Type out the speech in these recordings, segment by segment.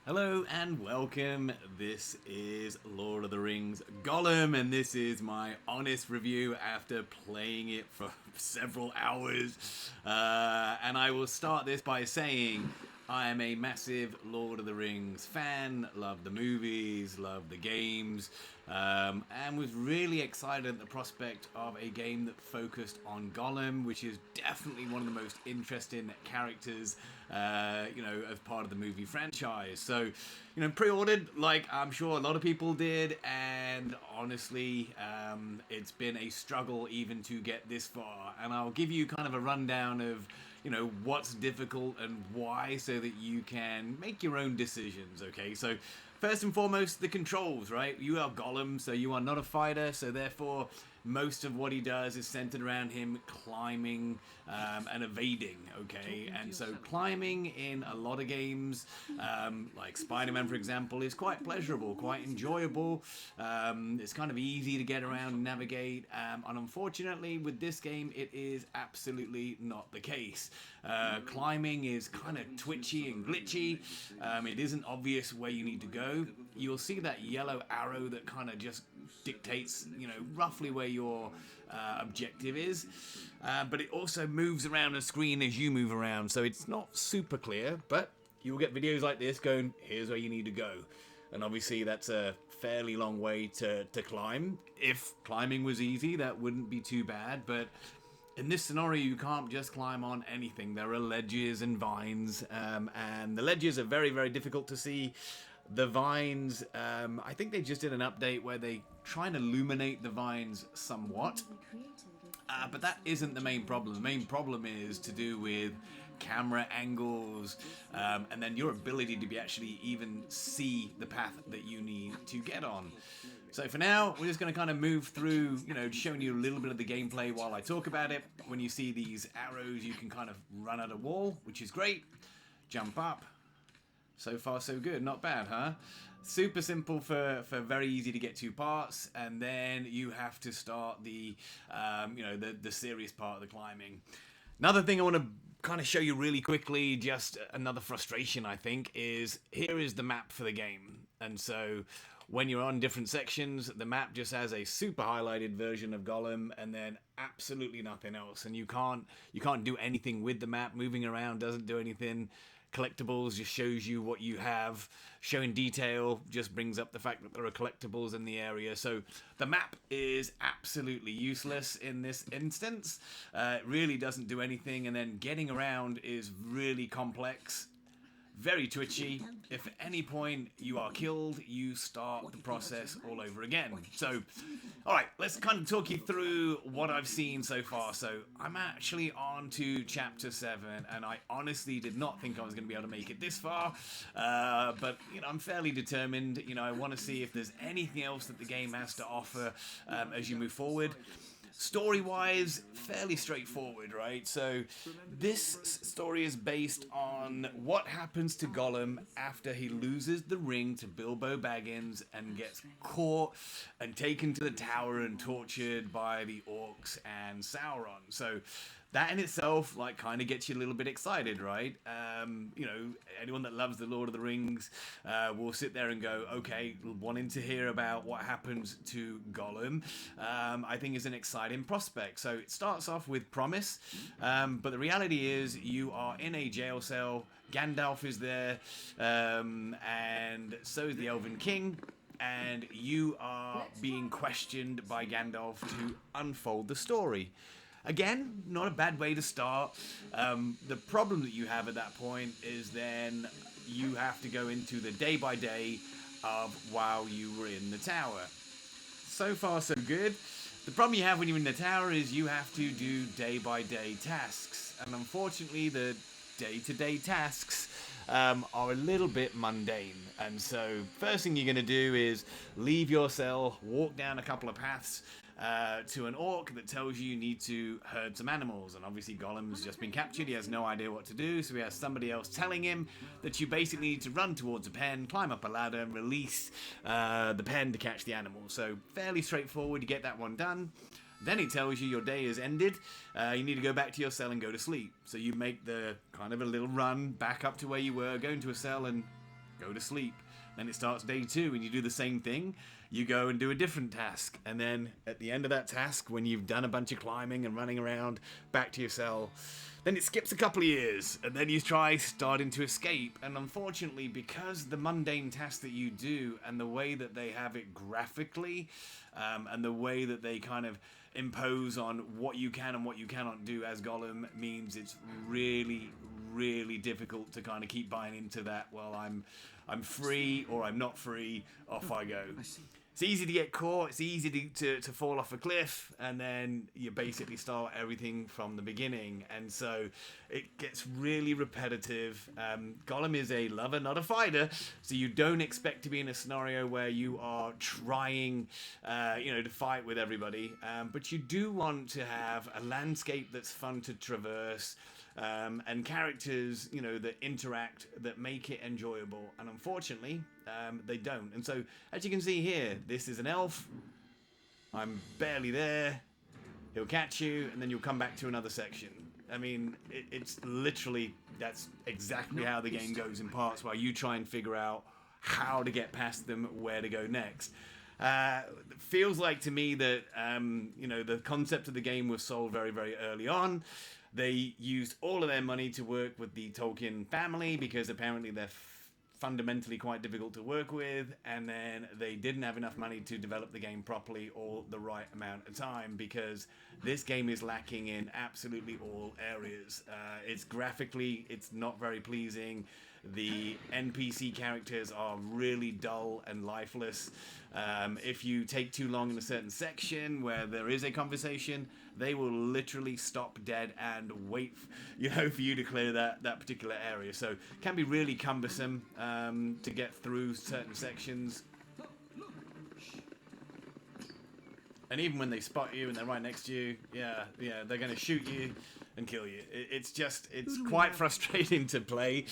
Hello and welcome. This is Lord of the Rings Gollum, and this is my honest review after playing it for several hours. And I will start this by saying I am a massive Lord of the Rings fan, love the movies, love the games, and was really excited at the prospect of a game that focused on Gollum, which is definitely one of the most interesting characters as part of the movie franchise. So, pre-ordered, like I'm sure a lot of people did, and honestly, it's been a struggle even to get this far. And I'll give you kind of a rundown of, what's difficult and why, so that you can make your own decisions. Okay, so first and foremost, the controls, right? You are Gollum, so you are not a fighter, so therefore most of what he does is centered around him climbing and evading, okay? And so climbing in a lot of games, like Spider-Man, for example, is quite pleasurable, quite enjoyable. It's kind of easy to get around and navigate. And unfortunately, with this game, it is absolutely not the case. Climbing is kind of twitchy and glitchy. It isn't obvious where you need to go. You'll see that yellow arrow that kind of just dictates, roughly where your objective is. But it also moves around the screen as you move around, so it's not super clear, but you'll get videos like this going, here's where you need to go. And obviously that's a fairly long way to climb. If climbing was easy, that wouldn't be too bad, but in this scenario, you can't just climb on anything. There are ledges and vines, and the ledges are very, very difficult to see. The vines, I think they just did an update where they try and illuminate the vines somewhat. But that isn't the main problem. The main problem is to do with camera angles, and then your ability to actually even see the path that you need to get on. So for now, we're just going to kind of move through, showing you a little bit of the gameplay while I talk about it. When you see these arrows, you can kind of run at a wall, which is great. Jump up. So far, so good. Not bad, huh? Super simple for very easy to get to parts, and then you have to start the serious part of the climbing. Another thing I want to kind of show you really quickly, just another frustration I think, is here is the map for the game. And so when you're on different sections, the map just has a super highlighted version of Gollum and then absolutely nothing else. And you can't do anything with the map. Moving around doesn't do anything. Collectibles just shows you what you have. Showing detail just brings up the fact that there are collectibles in the area. So the map is absolutely useless in this instance. It really doesn't do anything, and then getting around is really complex. Very twitchy. If at any point you are killed, you start the process all over again. So, alright, let's kind of talk you through what I've seen so far. So, I'm actually on to chapter 7, and I honestly did not think I was going to be able to make it this far. But, I'm fairly determined. I want to see if there's anything else that the game has to offer as you move forward. Story-wise, fairly straightforward, right? So this story is based on what happens to Gollum after he loses the ring to Bilbo Baggins and gets caught and taken to the tower and tortured by the orcs and Sauron. So that in itself, kind of gets you a little bit excited, right? Anyone that loves the Lord of the Rings will sit there and go, okay, wanting to hear about what happens to Gollum, I think is an exciting prospect. So it starts off with promise, but the reality is you are in a jail cell, Gandalf is there, and so is the Elven King, and you are being questioned by Gandalf to unfold the story. Again, not a bad way to start. The problem that you have at that point is then you have to go into the day-by-day of while you were in the tower. So far, so good. The problem you have when you're in the tower is you have to do day-by-day tasks. And unfortunately, the day-to-day tasks are a little bit mundane. And so, first thing you're going to do is leave your cell, walk down a couple of paths, to an orc that tells you need to herd some animals. And obviously Gollum's just been captured, he has no idea what to do, so he has somebody else telling him that you basically need to run towards a pen, climb up a ladder and release the pen to catch the animals. So fairly straightforward, you get that one done. Then it tells you your day has ended, you need to go back to your cell and go to sleep. So you make the kind of a little run back up to where you were, go into a cell and go to sleep. Then it starts day 2 and you do the same thing. You go and do a different task. And then at the end of that task, when you've done a bunch of climbing and running around back to your cell, then it skips a couple of years. And then you try starting to escape. And unfortunately, because the mundane tasks that you do and the way that they have it graphically, and the way that they kind of impose on what you can and what you cannot do as Gollum, means it's really, really difficult to kind of keep buying into that. Well, I'm free or I'm not free, off I go. It's easy to get caught, it's easy to fall off a cliff, and then you basically start everything from the beginning, and so it gets really repetitive. Gollum is a lover, not a fighter, so you don't expect to be in a scenario where you are trying to fight with everybody, but you do want to have a landscape that's fun to traverse, and characters, that interact, that make it enjoyable. And unfortunately, they don't. And so, as you can see here, this is an elf. I'm barely there. He'll catch you, and then you'll come back to another section. I mean, it's literally, that's exactly how the game goes in parts, while you try and figure out how to get past them, where to go next. Feels like to me that, the concept of the game was sold very, very early on. They used all of their money to work with the Tolkien family, because apparently they're fundamentally quite difficult to work with, and then they didn't have enough money to develop the game properly or the right amount of time, because this game is lacking in absolutely all areas. It's graphically, it's not very pleasing. The NPC characters are really dull and lifeless. If you take too long in a certain section where there is a conversation, they will literally stop dead and wait, for you to clear that particular area. So it can be really cumbersome to get through certain sections. And even when they spot you and they're right next to you, they're going to shoot you and kill you. It's quite frustrating to play.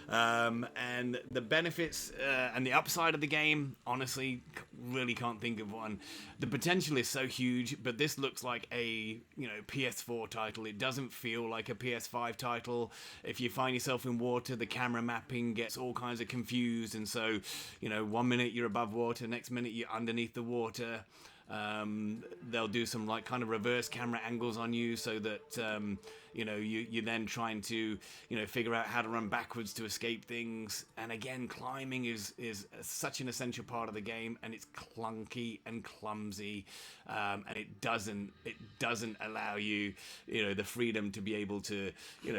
And the benefits and the upside of the game, honestly, really can't think of one. The potential is so huge, but this looks like a PS4 title. It doesn't feel like a PS5 title. If you find yourself in water, the camera mapping gets all kinds of confused, and so 1 minute you're above water, next minute you're underneath the water. They'll do some kind of reverse camera angles on you, so that you're then trying to figure out how to run backwards to escape things. And again, climbing is such an essential part of the game, and it's clunky and clumsy, and it doesn't allow you the freedom to be able to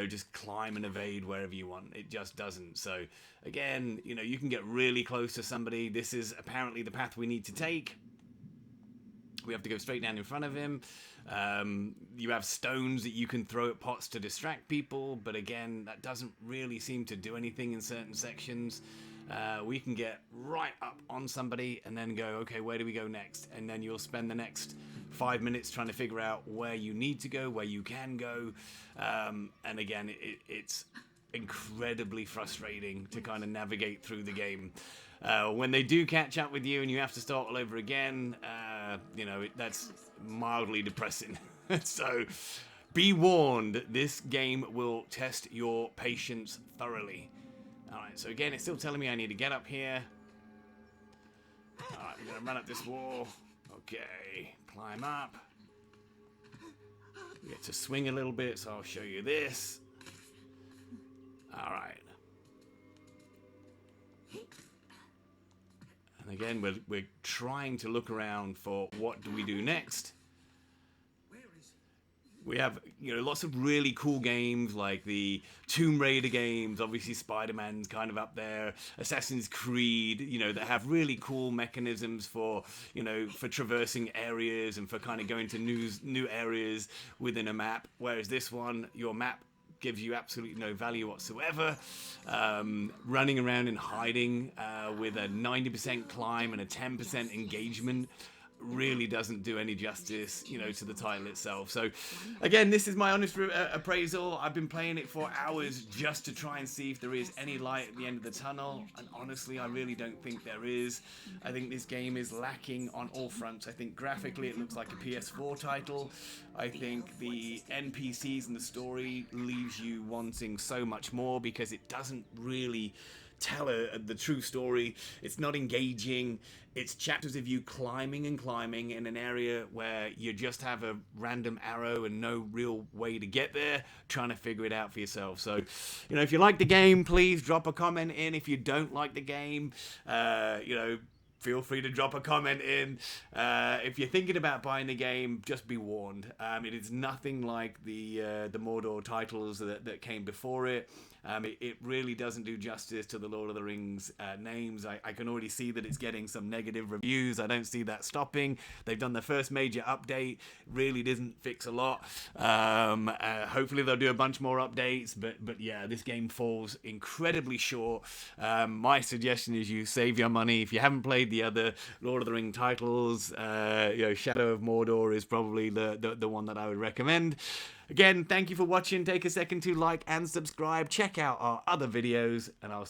just climb and evade wherever you want. It just doesn't. So again, you can get really close to somebody. This is apparently the path we need to take. We have to go straight down in front of him. You have stones that you can throw at pots to distract people, but again, that doesn't really seem to do anything in certain sections. We can get right up on somebody and then go, okay, where do we go next? And then you'll spend the next 5 minutes trying to figure out where you need to go, where you can go. And again, it's incredibly frustrating to kind of navigate through the game. When they do catch up with you and you have to start all over again, that's mildly depressing. So be warned, this game will test your patience thoroughly. Alright, so again, it's still telling me I need to get up here. Alright, I'm going to run up this wall. Okay, climb up. We get to swing a little bit, so I'll show you this. Alright. And again, we're trying to look around for what do we do next. We have lots of really cool games like the Tomb Raider games, obviously Spider-Man's kind of up there, Assassin's Creed, that have really cool mechanisms for traversing areas and for kind of going to new areas within a map. Whereas this one, your map gives you absolutely no value whatsoever. Running around and hiding with a 90% climb and a 10% engagement really doesn't do any justice, to the title itself. So again, this is my honest appraisal. I've been playing it for hours just to try and see if there is any light at the end of the tunnel, and honestly, I really don't think there is. I think this game is lacking on all fronts. I think graphically it looks like a PS4 title. I think the NPCs and the story leaves you wanting so much more, because it doesn't really tell the true story. It's not engaging. It's chapters of you climbing and climbing in an area where you just have a random arrow and no real way to get there, trying to figure it out for yourself. So, you know, if you like the game, please drop a comment in. If you don't like the game, you know, feel free to drop a comment in. If you're thinking about buying the game, just be warned. It is nothing like the Mordor titles that came before it. It really doesn't do justice to the Lord of the Rings names. I can already see that it's getting some negative reviews. I don't see that stopping. They've done the first major update. Really doesn't fix a lot. Hopefully they'll do a bunch more updates. But yeah, this game falls incredibly short. My suggestion is you save your money. If you haven't played the other Lord of the Ring titles, you know, Shadow of Mordor is probably the one that I would recommend. Again, thank you for watching. Take a second to like and subscribe. Check out our other videos, and I'll